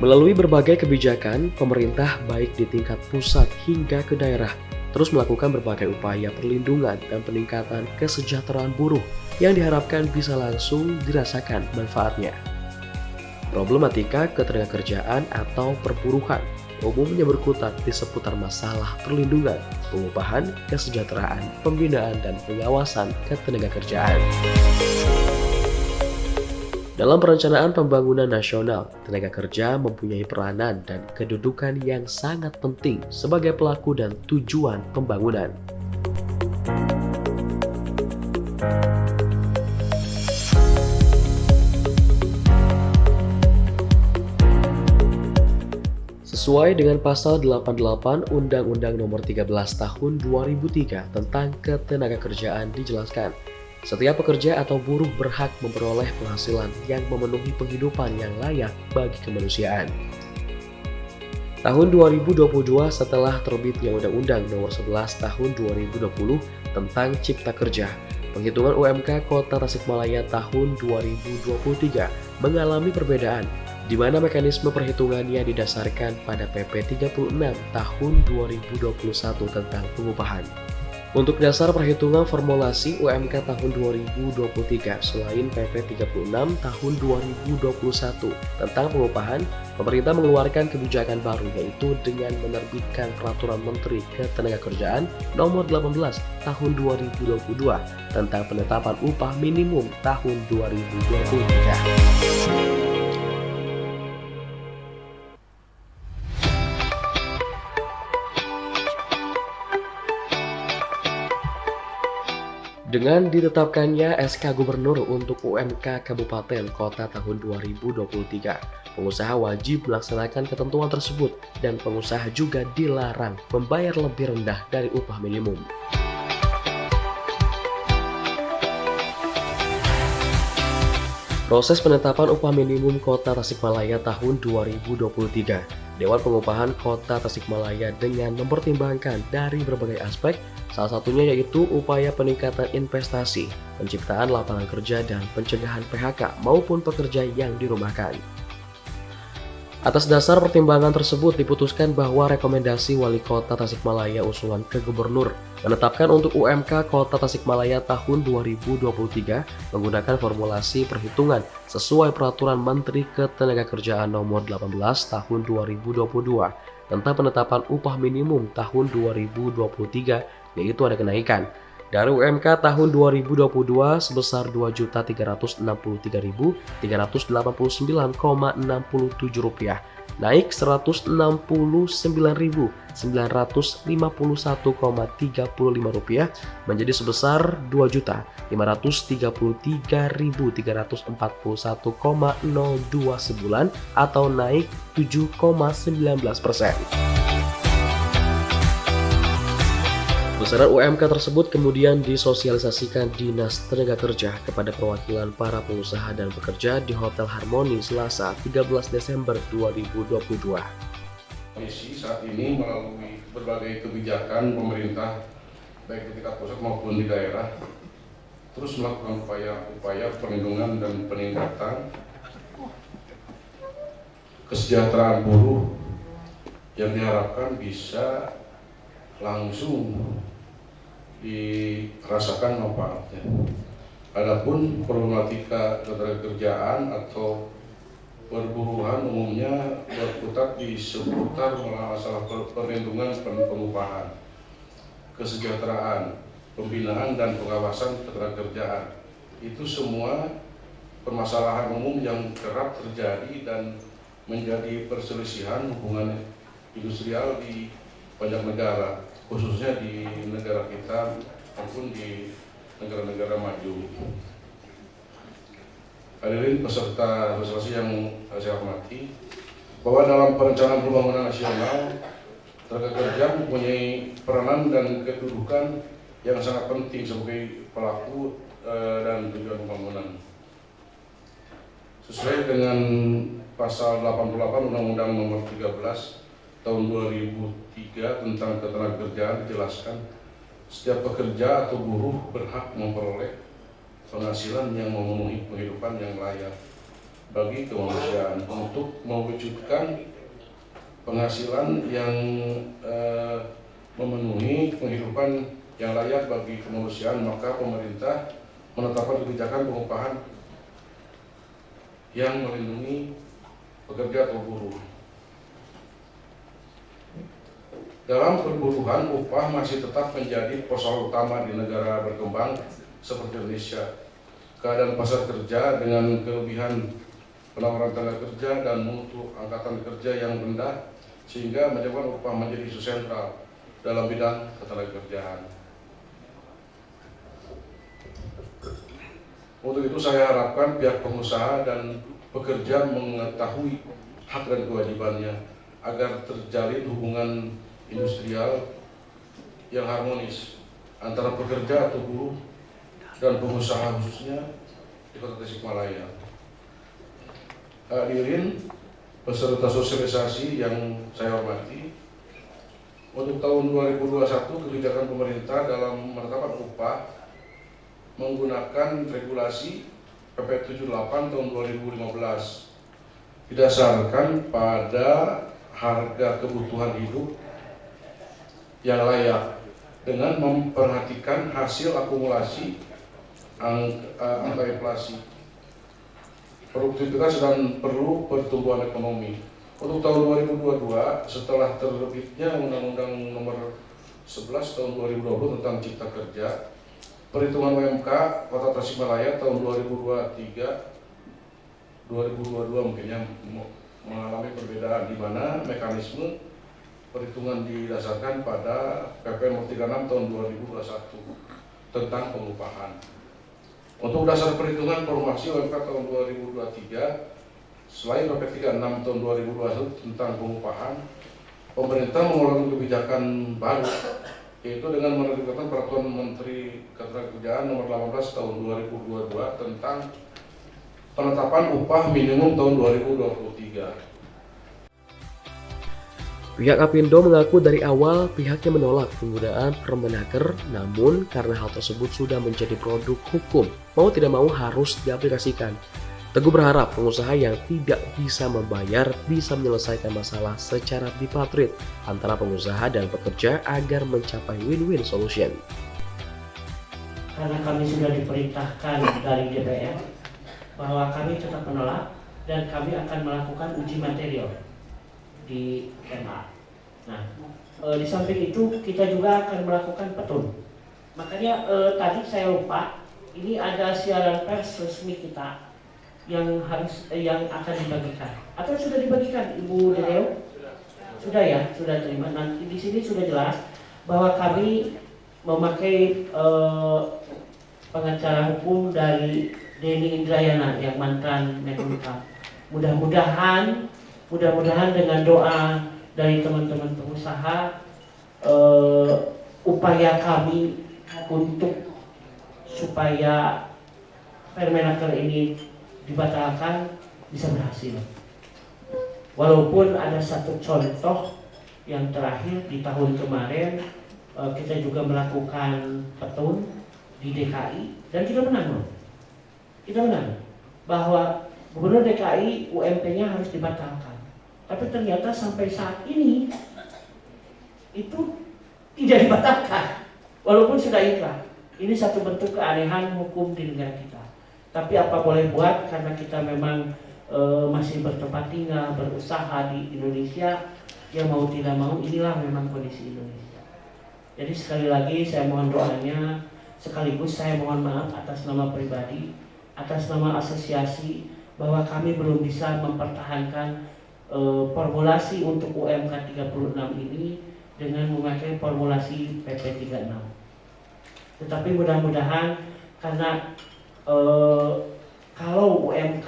Melalui berbagai kebijakan, pemerintah baik di tingkat pusat hingga ke daerah terus melakukan berbagai upaya perlindungan dan peningkatan kesejahteraan buruh yang diharapkan bisa langsung dirasakan manfaatnya. Problematika ketenagakerjaan atau perburuhan umumnya berkutat di seputar masalah perlindungan, pengupahan, kesejahteraan, pembinaan, dan pengawasan ketenagakerjaan. Dalam perencanaan pembangunan nasional, tenaga kerja mempunyai peranan dan kedudukan yang sangat penting sebagai pelaku dan tujuan pembangunan. Sesuai dengan pasal 88 Undang-Undang Nomor 13 Tahun 2003 tentang Ketenagakerjaan dijelaskan, setiap pekerja atau buruh berhak memperoleh penghasilan yang memenuhi penghidupan yang layak bagi kemanusiaan. Tahun 2022 setelah terbitnya Undang-Undang Nomor 11 Tahun 2020 tentang Cipta Kerja, penghitungan UMK Kota Tasikmalaya tahun 2023 mengalami perbedaan, di mana mekanisme perhitungannya didasarkan pada PP 36 Tahun 2021 tentang pengupahan. Untuk dasar perhitungan formulasi UMK tahun 2023 selain PP 36 tahun 2021 tentang pengupahan, pemerintah mengeluarkan kebijakan baru yaitu dengan menerbitkan Peraturan Menteri Ketenagakerjaan Nomor 18 tahun 2022 tentang penetapan upah minimum tahun 2023. Dengan ditetapkannya SK Gubernur untuk UMK Kabupaten Kota tahun 2023, pengusaha wajib melaksanakan ketentuan tersebut dan pengusaha juga dilarang membayar lebih rendah dari upah minimum. Proses penetapan upah minimum Kota Tasikmalaya tahun 2023, Dewan Pengupahan Kota Tasikmalaya dengan mempertimbangkan dari berbagai aspek, salah satunya yaitu upaya peningkatan investasi, penciptaan lapangan kerja, dan pencegahan PHK maupun pekerja yang dirumahkan. Atas dasar pertimbangan tersebut diputuskan bahwa rekomendasi Wali Kota Tasikmalaya usulan ke Gubernur menetapkan untuk UMK Kota Tasikmalaya tahun 2023 menggunakan formulasi perhitungan sesuai Peraturan Menteri Ketenagakerjaan Nomor 18 Tahun 2022 tentang penetapan upah minimum tahun 2023, yaitu ada kenaikan dari UMK tahun 2022 sebesar Rp2.363.389,67, naik Rp169.951,35 menjadi sebesar Rp2.533.341,02 sebulan atau naik 7,19%. Besaran UMK tersebut kemudian disosialisasikan Dinas Tenaga Kerja kepada perwakilan para pengusaha dan pekerja di Hotel Harmoni Selasa 13 Desember 2022. Kondisi saat ini melalui berbagai kebijakan pemerintah baik di tingkat pusat maupun di daerah terus melakukan upaya perlindungan dan peningkatan kesejahteraan buruh yang diharapkan bisa langsung dirasakan manfaatnya. Adapun problematika ketenagakerjaan atau perburuhan umumnya berkutat di seputar masalah perlindungan pengupahan, kesejahteraan, pembinaan dan pengawasan ketenagakerjaan. Itu semua permasalahan umum yang kerap terjadi dan menjadi perselisihan hubungan industrial di banyak negara, khususnya di negara kita maupun di negara-negara maju. Hadirin peserta resolusi yang saya hormati, bahwa dalam perencanaan pembangunan nasional, tenaga kerja mempunyai peranan dan kedudukan yang sangat penting sebagai pelaku dan tujuan pembangunan. Sesuai dengan pasal 88 Undang-Undang Nomor 13 Tahun 2003 tentang Ketenagakerjaan dijelaskan, setiap pekerja atau buruh berhak memperoleh penghasilan yang memenuhi penghidupan yang layak bagi kemanusiaan untuk mewujudkan penghasilan yang memenuhi kehidupan yang layak bagi kemanusiaan, maka pemerintah menetapkan kebijakan pengupahan yang melindungi pekerja atau buruh. Dalam perburuhan, upah masih tetap menjadi persoalan utama di negara berkembang seperti Indonesia. Keadaan pasar kerja dengan kelebihan penawaran tenaga kerja dan mutu angkatan kerja yang rendah sehingga menyebabkan upah menjadi isu sentral dalam bidang ketenagakerjaan. Untuk itu saya harapkan pihak pengusaha dan pekerja mengetahui hak dan kewajibannya agar terjalin hubungan industrial yang harmonis antara pekerja atau buruh dan pengusaha khususnya di Kota Tasikmalaya. Hadirin peserta sosialisasi yang saya hormati, untuk tahun 2021 kebijakan pemerintah dalam menetapkan upah menggunakan regulasi PP 78 tahun 2015 didasarkan pada harga kebutuhan hidup yang layak dengan memperhatikan hasil akumulasi angka inflasi, produktivitas dan perlu pertumbuhan ekonomi. Untuk tahun 2022 setelah terbitnya Undang-Undang Nomor 11 tahun 2020 tentang Cipta Kerja, perhitungan UMK Kota Tasikmalaya tahun 2022 mungkinnya mengalami perbedaan di mana mekanisme perhitungan didasarkan pada PP Nomor 36 tahun 2021 tentang pengupahan. Untuk dasar perhitungan formasi UMK tahun 2023, selain PP 36 tahun 2021 tentang pengupahan, pemerintah mengeluarkan kebijakan baru, yaitu dengan menerbitkan Peraturan Menteri Ketenagakerjaan Nomor 18 tahun 2022 tentang penetapan upah minimum tahun 2023. Pihak Apindo mengaku dari awal pihaknya menolak penggunaan Permenaker, namun karena hal tersebut sudah menjadi produk hukum, mau tidak mau harus diaplikasikan. Teguh berharap pengusaha yang tidak bisa membayar bisa menyelesaikan masalah secara bipartit antara pengusaha dan pekerja agar mencapai win-win solution. Karena kami sudah diperintahkan dari DPR bahwa kami tetap menolak dan kami akan melakukan uji material di MA. Nah, di samping itu kita juga akan melakukan petun. Makanya tadi saya lupa, ini ada siaran pers resmi kita yang akan dibagikan. Atau sudah dibagikan, Ibu Dedeo? Sudah ya, sudah terima. Nanti di sini sudah jelas bahwa kami memakai pengacara hukum dari Denny Indrayana yang mantan Menkumham. Mudah-mudahan dengan doa dari teman-teman pengusaha, upaya kami untuk supaya Permenaker ini dibatalkan bisa berhasil. Walaupun ada satu contoh yang terakhir di tahun kemarin, kita juga melakukan petun di DKI dan kita menang. Kita menang bahwa Gubernur DKI UMP-nya harus dibatalkan. Tapi ternyata sampai saat ini itu tidak dibatalkan, walaupun sudah inkrah. Ini satu bentuk keanehan hukum di negara kita. Tapi apa boleh buat, karena kita memang masih bertempat tinggal, berusaha di Indonesia, ya mau tidak mau inilah memang kondisi Indonesia. Jadi sekali lagi saya mohon doanya, sekaligus saya mohon maaf atas nama pribadi, atas nama asosiasi, bahwa kami belum bisa mempertahankan formulasi untuk UMK 36 ini dengan memakai formulasi PP 36. Tetapi mudah-mudahan karena kalau UMK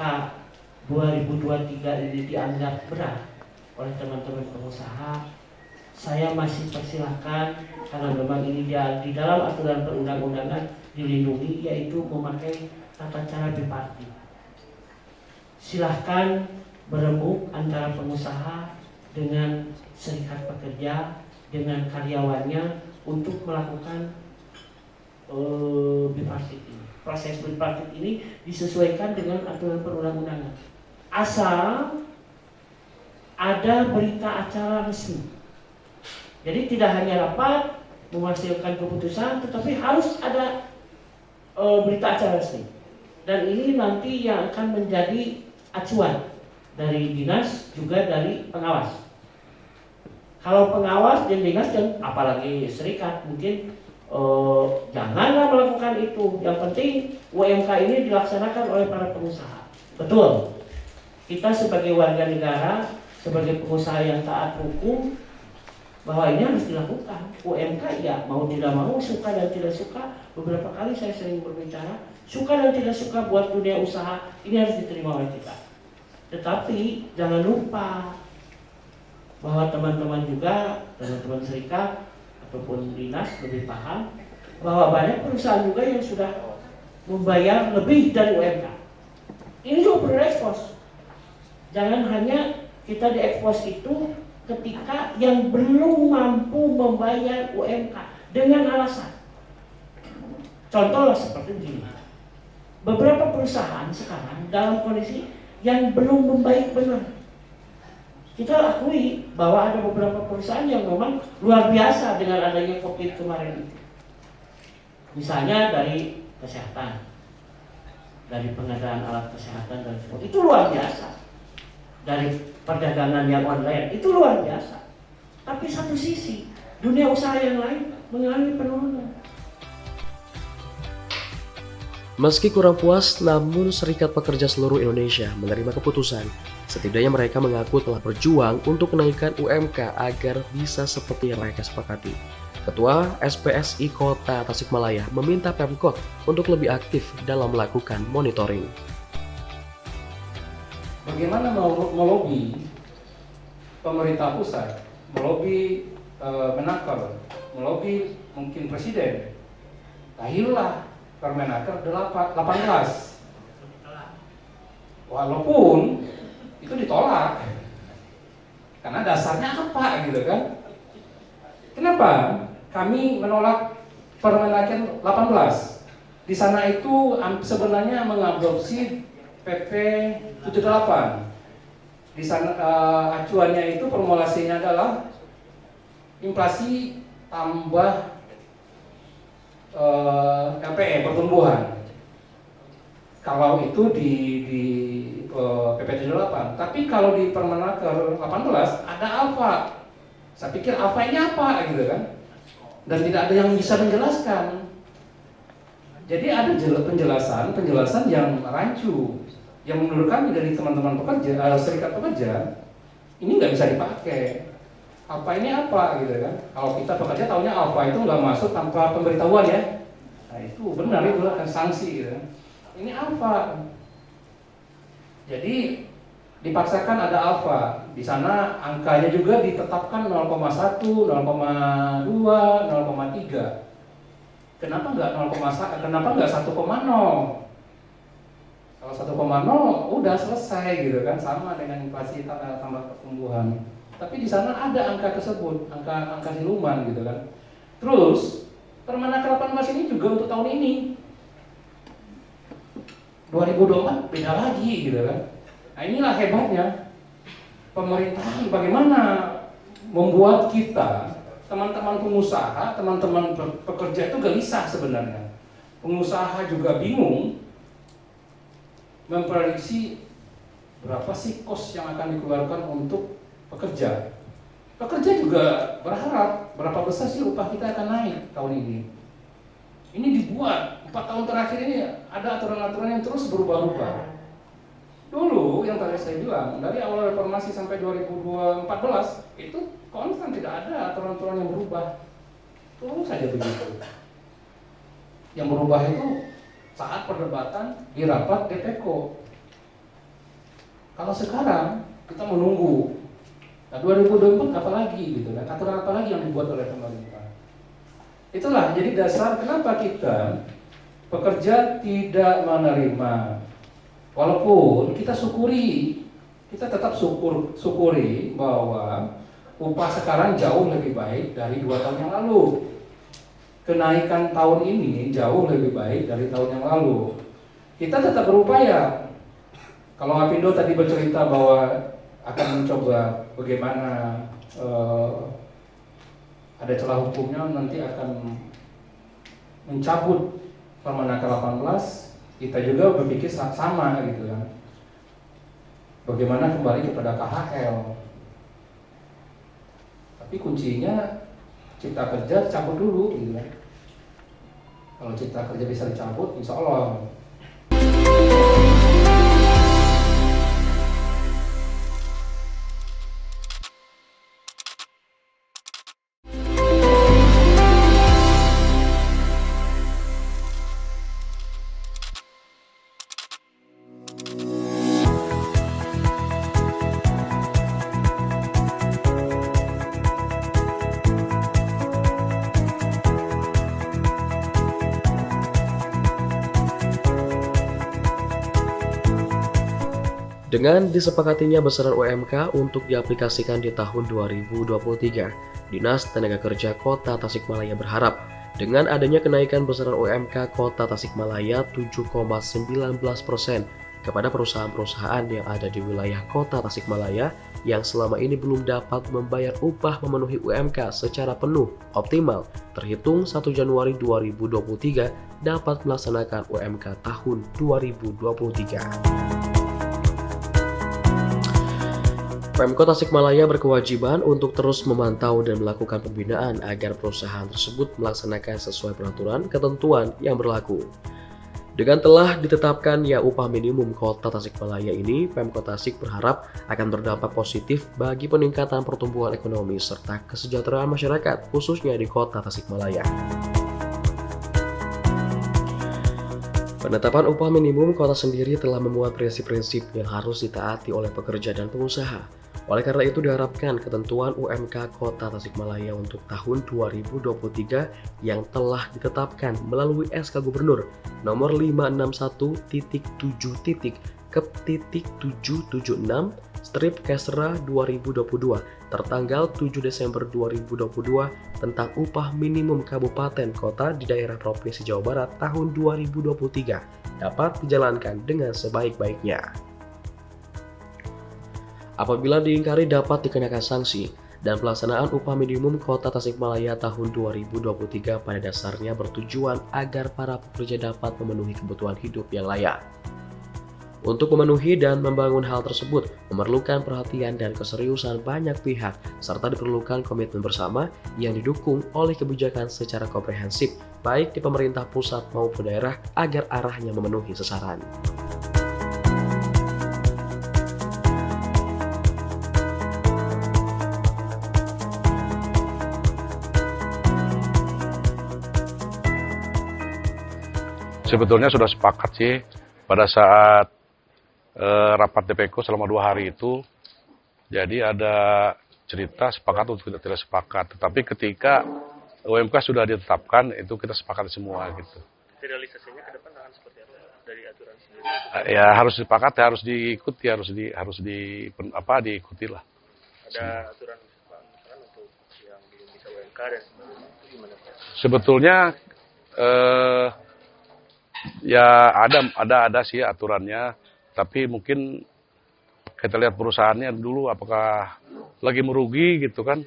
2023 ini dianggap berat oleh teman-teman pengusaha, saya masih persilahkan, karena memang ini di dalam aturan perundang-undangan dilindungi, yaitu memakai tata cara bipartit. Silahkan berembuk antara pengusaha dengan serikat pekerja, dengan karyawannya untuk melakukan bipartit ini. Proses bipartit ini disesuaikan dengan aturan perundang-undangan. asal ada berita acara resmi. Jadi tidak hanya rapat menghasilkan keputusan, tetapi harus ada berita acara resmi. Dan ini nanti yang akan menjadi acuan dari dinas juga dari pengawas. Kalau pengawas dan dinas dan apalagi serikat mungkin janganlah melakukan itu. Yang penting UMK ini dilaksanakan oleh para pengusaha. Betul. Kita sebagai warga negara, sebagai pengusaha yang taat hukum, bahwa ini harus dilakukan. UMK ya mau tidak mau, suka dan tidak suka. Beberapa kali saya sering berbicara, suka dan tidak suka buat dunia usaha ini harus diterima oleh kita. Tetapi jangan lupa bahwa teman-teman juga, teman-teman serikat ataupun dinas lebih paham bahwa banyak perusahaan juga yang sudah membayar lebih dari UMK. Ini juga perlu diekspos. Jangan hanya kita diekspos itu ketika yang belum mampu membayar UMK dengan alasan. Contohlah seperti begini. Beberapa perusahaan sekarang dalam kondisi yang belum membaik benar. Kita akui bahwa ada beberapa perusahaan yang memang luar biasa dengan adanya COVID kemarin itu. Misalnya dari kesehatan, dari pengadaan alat kesehatan dan sebagainya, itu luar biasa. Dari perdagangan yang online, itu luar biasa. Tapi satu sisi, dunia usaha yang lain mengalami penurunan. Meski kurang puas, namun Serikat Pekerja Seluruh Indonesia menerima keputusan. Setidaknya mereka mengaku telah berjuang untuk menaikkan UMK agar bisa seperti yang mereka sepakati. Ketua SPSI Kota Tasikmalaya meminta Pemkot untuk lebih aktif dalam melakukan monitoring. Bagaimana melobi pemerintah pusat, melobi Menaker, melobi mungkin presiden, lahirlah Permenaker 18. Walaupun itu ditolak, karena dasarnya apa gitu kan? Kenapa kami menolak Permenaker 18? Di sana itu sebenarnya mengadopsi PP 78. Di sana acuannya itu formulasinya adalah inflasi tambah LPE pertumbuhan. Kalau itu di PP 78, tapi kalau di Permenaker 18 ada alfa. Saya pikir alfa ini apa gitu kan? Dan tidak ada yang bisa menjelaskan. Jadi ada penjelasan yang rancu, yang menurut kami dari teman-teman pekerja, serikat pekerja, ini nggak bisa dipakai. Alfa ini apa gitu kan? Kalau kita pekerja tahunya alfa itu nggak masuk tanpa pemberitahuan ya. Nah itu benar, itu akan sanksi gitu kan. Ini alfa. Jadi dipaksakan ada alfa. Di sana angkanya juga ditetapkan 0,1, 0,2, 0,3. Kenapa nggak 0,1? Kenapa nggak 1,0? Kalau 1,0 udah selesai gitu kan, sama dengan inflasi tambah pertumbuhan. Tapi di sana ada angka tersebut, angka siluman gitu kan. Terus Permenaker 18 ini juga untuk tahun ini 2024 beda lagi gitu kan. Nah inilah hebatnya pemerintahan, bagaimana membuat kita teman-teman pengusaha, teman-teman pekerja itu gelisah sebenarnya. Pengusaha juga bingung memprediksi berapa sih kos yang akan dikeluarkan untuk pekerja. Pekerja juga berharap berapa besar sih upah kita akan naik tahun ini. Ini dibuat 4 tahun terakhir ini ada aturan-aturan yang terus berubah-ubah. Dulu yang tadi saya bilang dari awal reformasi sampai 2014 itu konstan, tidak ada aturan-aturan yang berubah. Terus saja begitu. Yang berubah itu saat perdebatan di rapat DPK. Kalau sekarang kita menunggu. Nah 2024 apa lagi gitu kan? Aturan apa lagi yang dibuat oleh pemerintah? Itulah jadi dasar kenapa kita pekerja tidak menerima. Walaupun kita syukuri, kita tetap syukuri bahwa upah sekarang jauh lebih baik dari 2 tahun yang lalu. Kenaikan tahun ini jauh lebih baik dari tahun yang lalu. Kita tetap berupaya Kalau Apindo tadi bercerita bahwa akan mencoba bagaimana ada celah hukumnya, nanti akan mencabut Permenaker 18, kita juga berpikir sama gitu kan. Bagaimana kembali kepada KHL. Tapi kuncinya Cipta Kerja cabut dulu gitu kan. Kalau Cipta Kerja bisa dicabut, insya Allah. Dengan disepakatinya besaran UMK untuk diaplikasikan di tahun 2023, Dinas Tenaga Kerja Kota Tasikmalaya berharap dengan adanya kenaikan besaran UMK Kota Tasikmalaya 7,19% kepada perusahaan-perusahaan yang ada di wilayah Kota Tasikmalaya yang selama ini belum dapat membayar upah memenuhi UMK secara penuh optimal terhitung 1 Januari 2023 dapat melaksanakan UMK tahun 2023. Pemkot Tasikmalaya berkewajiban untuk terus memantau dan melakukan pembinaan agar perusahaan tersebut melaksanakan sesuai peraturan ketentuan yang berlaku. Dengan telah ditetapkan upah minimum Kota Tasikmalaya ini, Pemkot Tasik berharap akan berdampak positif bagi peningkatan pertumbuhan ekonomi serta kesejahteraan masyarakat, khususnya di Kota Tasikmalaya. Penetapan upah minimum kota sendiri telah memuat prinsip-prinsip yang harus ditaati oleh pekerja dan pengusaha. Oleh karena itu diharapkan ketentuan UMK Kota Tasikmalaya untuk tahun 2023 yang telah ditetapkan melalui SK Gubernur nomor 561.776/2022 tertanggal 7 Desember 2022 tentang upah minimum kabupaten kota di daerah Provinsi Jawa Barat tahun 2023 dapat dijalankan dengan sebaik-baiknya. Apabila diingkari dapat dikenakan sanksi, dan pelaksanaan upah minimum Kota Tasikmalaya tahun 2023 pada dasarnya bertujuan agar para pekerja dapat memenuhi kebutuhan hidup yang layak. Untuk memenuhi dan membangun hal tersebut memerlukan perhatian dan keseriusan banyak pihak serta diperlukan komitmen bersama yang didukung oleh kebijakan secara komprehensif baik di pemerintah pusat maupun daerah agar arahnya memenuhi sasaran. Sebetulnya sudah sepakat sih pada saat rapat DPK selama 2 hari itu. Jadi ada cerita sepakat untuk tidak sepakat. Tetapi ketika UMK sudah ditetapkan itu kita sepakat semua gitu. Realisasinya ke depan akan seperti apa dari aturan sendiri? Ya harus sepakat, harus diikuti, diikuti lah. Ada aturan misalkan untuk yang belum bisa UMK dan sebagainya itu gimana Pak? Sebetulnya ya ada sih aturannya, tapi mungkin kita lihat perusahaannya dulu apakah lagi merugi gitu kan,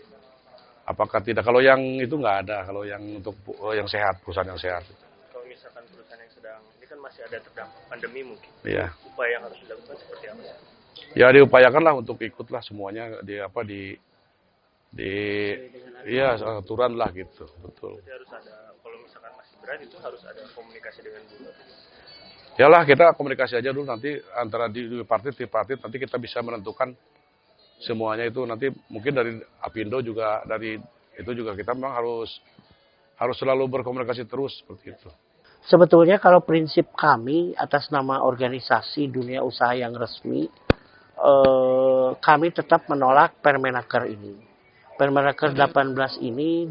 apakah tidak. Kalau yang itu nggak ada, kalau yang untuk yang sehat, perusahaan yang sehat. Kalau misalkan perusahaan yang sedang ini kan masih ada terdampak pandemi mungkin, Iya. upaya yang harus dilakukan seperti apa? Ya diupayakanlah untuk ikutlah semuanya aturan lah gitu, betul. Jadi harus ada, kalau misalkan masih berat itu harus ada komunikasi dengan buruh. Yalah kita komunikasi aja dulu, nanti antara di tripartit nanti kita bisa menentukan semuanya itu. Nanti mungkin dari Apindo juga, dari itu juga kita memang harus selalu berkomunikasi terus seperti itu. Sebetulnya kalau prinsip kami atas nama organisasi dunia usaha yang resmi, kami tetap menolak Permenaker ini. Permenaker 18 ini,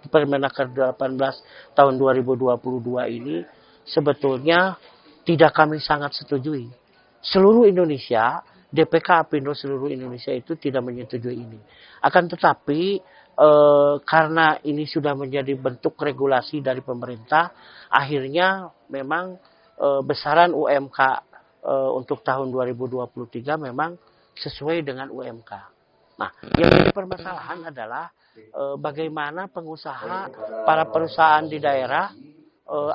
Permenaker 18 tahun 2022 ini sebetulnya tidak kami sangat setujui. Seluruh Indonesia, DPK Apindo seluruh Indonesia itu tidak menyetujui ini. Akan tetapi karena ini sudah menjadi bentuk regulasi dari pemerintah, akhirnya memang besaran UMK untuk tahun 2023 memang sesuai dengan UMK. Nah, yang jadi permasalahan adalah bagaimana pengusaha, para perusahaan di daerah,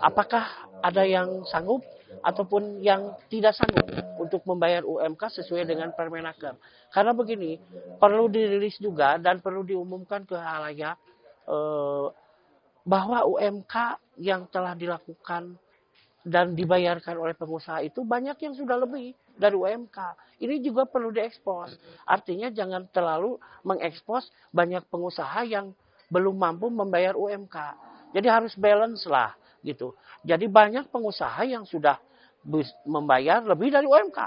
apakah ada yang sanggup ataupun yang tidak sanggup untuk membayar UMK sesuai dengan Permenaker. Karena begini, perlu dirilis juga dan perlu diumumkan ke halayak bahwa UMK yang telah dilakukan dan dibayarkan oleh pengusaha itu banyak yang sudah lebih dari UMK. Ini juga perlu diekspos. Artinya jangan terlalu mengekspos banyak pengusaha yang belum mampu membayar UMK. Jadi harus balance lah gitu. Jadi banyak pengusaha yang sudah membayar lebih dari UMK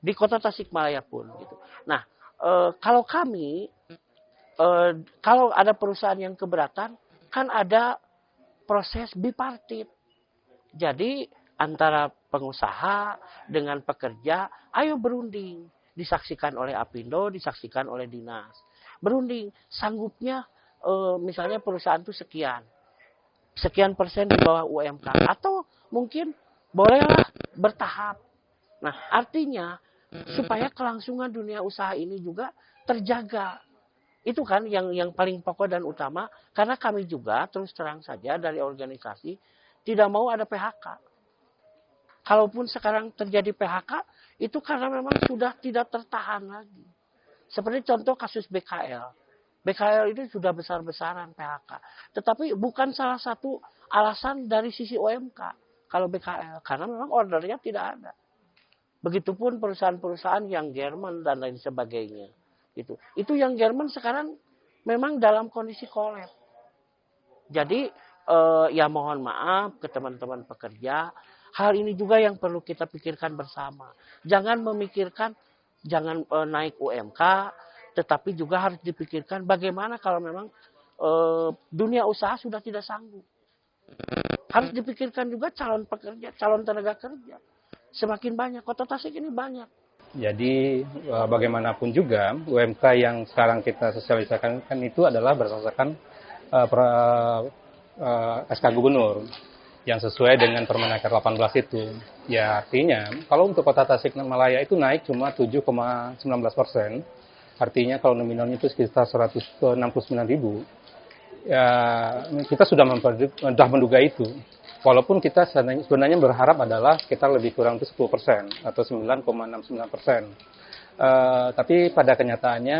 di Kota Tasikmalaya pun gitu. Nah, kalau kami kalau ada perusahaan yang keberatan kan ada proses bipartit. Jadi antara pengusaha dengan pekerja, ayo berunding. Disaksikan oleh Apindo, disaksikan oleh dinas. Berunding, sanggupnya misalnya perusahaan itu sekian persen di bawah UMK. Atau mungkin bolehlah bertahap. Nah artinya supaya kelangsungan dunia usaha ini juga terjaga. Itu kan yang paling pokok dan utama. Karena kami juga terus terang saja dari organisasi tidak mau ada PHK. Kalaupun sekarang terjadi PHK, itu karena memang sudah tidak tertahan lagi. Seperti contoh kasus BKL. BKL itu sudah besar-besaran PHK. Tetapi bukan salah satu alasan dari sisi UMK kalau BKL. Karena memang ordernya tidak ada. Begitupun perusahaan-perusahaan yang Jerman dan lain sebagainya. Itu yang Jerman sekarang memang dalam kondisi kolaps. Jadi ya mohon maaf ke teman-teman pekerja. Hal ini juga yang perlu kita pikirkan bersama. Jangan memikirkan, jangan naik UMK, tetapi juga harus dipikirkan bagaimana kalau memang dunia usaha sudah tidak sanggup. Harus dipikirkan juga calon pekerja, calon tenaga kerja. Semakin banyak, Kota Tasik ini banyak. Jadi bagaimanapun juga UMK yang sekarang kita sosialisasikan itu adalah berdasarkan SK Gubernur yang sesuai dengan Permenaker 18 itu. Ya artinya kalau untuk Kota Tasikmalaya itu naik cuma 7,19%. Artinya kalau nominalnya itu sekitar 169.000. Ya kita sudah menduga itu. Walaupun kita sebenarnya berharap adalah kita lebih kurang itu 10% atau 9,69%. Tapi pada kenyataannya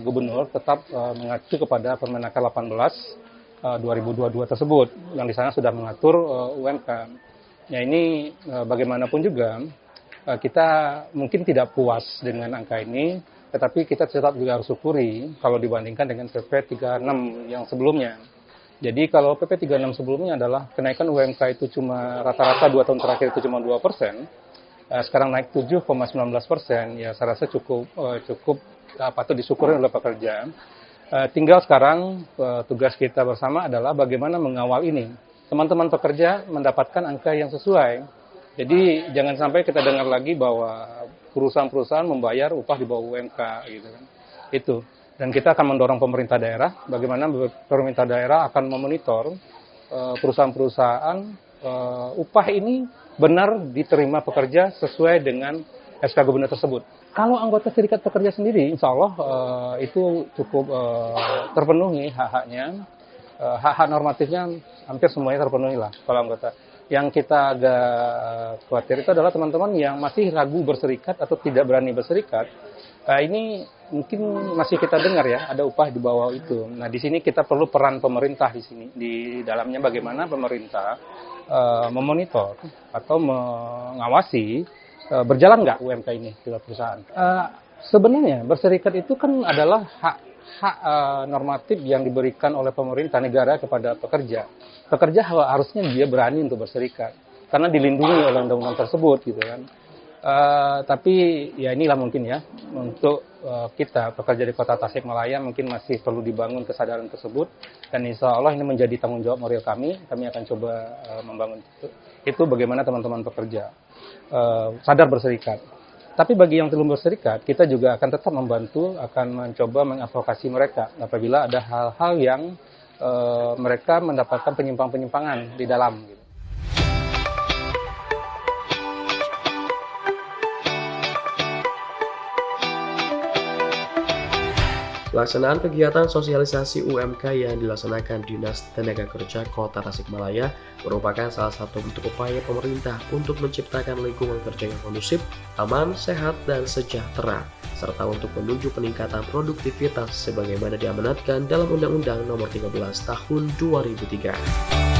Gubernur tetap mengacu kepada Permenaker 18 2022 tersebut yang di sana sudah mengatur UMK. Ya ini bagaimanapun juga kita mungkin tidak puas dengan angka ini, tetapi kita tetap juga harus syukuri kalau dibandingkan dengan PP 36 yang sebelumnya. Jadi kalau PP 36 sebelumnya adalah kenaikan UMK itu cuma rata-rata 2 tahun terakhir itu cuma 2%, sekarang naik 7,19%, ya saya rasa cukup patut disyukuri oleh pekerja. Tinggal sekarang tugas kita bersama adalah bagaimana mengawal ini. Teman-teman pekerja mendapatkan angka yang sesuai. Jadi jangan sampai kita dengar lagi bahwa perusahaan-perusahaan membayar upah di bawah UMK gitu kan. Itu. Dan kita akan mendorong pemerintah daerah bagaimana pemerintah daerah akan memonitor perusahaan-perusahaan upah ini benar diterima pekerja sesuai dengan SK Gubernur tersebut. Kalau anggota serikat pekerja sendiri, insya Allah itu cukup terpenuhi hak-haknya. Hak-hak normatifnya hampir semuanya terpenuhi lah kalau anggota. Yang kita agak khawatir itu adalah teman-teman yang masih ragu berserikat atau tidak berani berserikat. Ini mungkin masih kita dengar ya, ada upah di bawah itu. Nah di sini kita perlu peran pemerintah di sini. Di dalamnya bagaimana pemerintah memonitor atau mengawasi berjalan nggak UMK ini di perusahaan. Sebenarnya berserikat itu kan adalah hak normatif yang diberikan oleh pemerintah negara kepada pekerja. Pekerja harusnya dia berani untuk berserikat karena dilindungi oleh undang-undang tersebut gitu kan. Tapi ya inilah mungkin ya untuk kita pekerja di Kota Tasikmalaya mungkin masih perlu dibangun kesadaran tersebut dan insya Allah ini menjadi tanggung jawab moral kami akan coba membangun itu bagaimana teman-teman pekerja sadar berserikat. Tapi bagi yang belum berserikat kita juga akan tetap membantu, akan mencoba mengadvokasi mereka apabila ada hal-hal yang mereka mendapatkan penyimpangan di dalam gitu. Pelaksanaan kegiatan sosialisasi UMK yang dilaksanakan Dinas Tenaga Kerja Kota Tasikmalaya merupakan salah satu bentuk upaya pemerintah untuk menciptakan lingkungan kerja yang kondusif, aman, sehat, dan sejahtera, serta untuk menuju peningkatan produktivitas sebagaimana diamanatkan dalam Undang-Undang Nomor 13 Tahun 2003.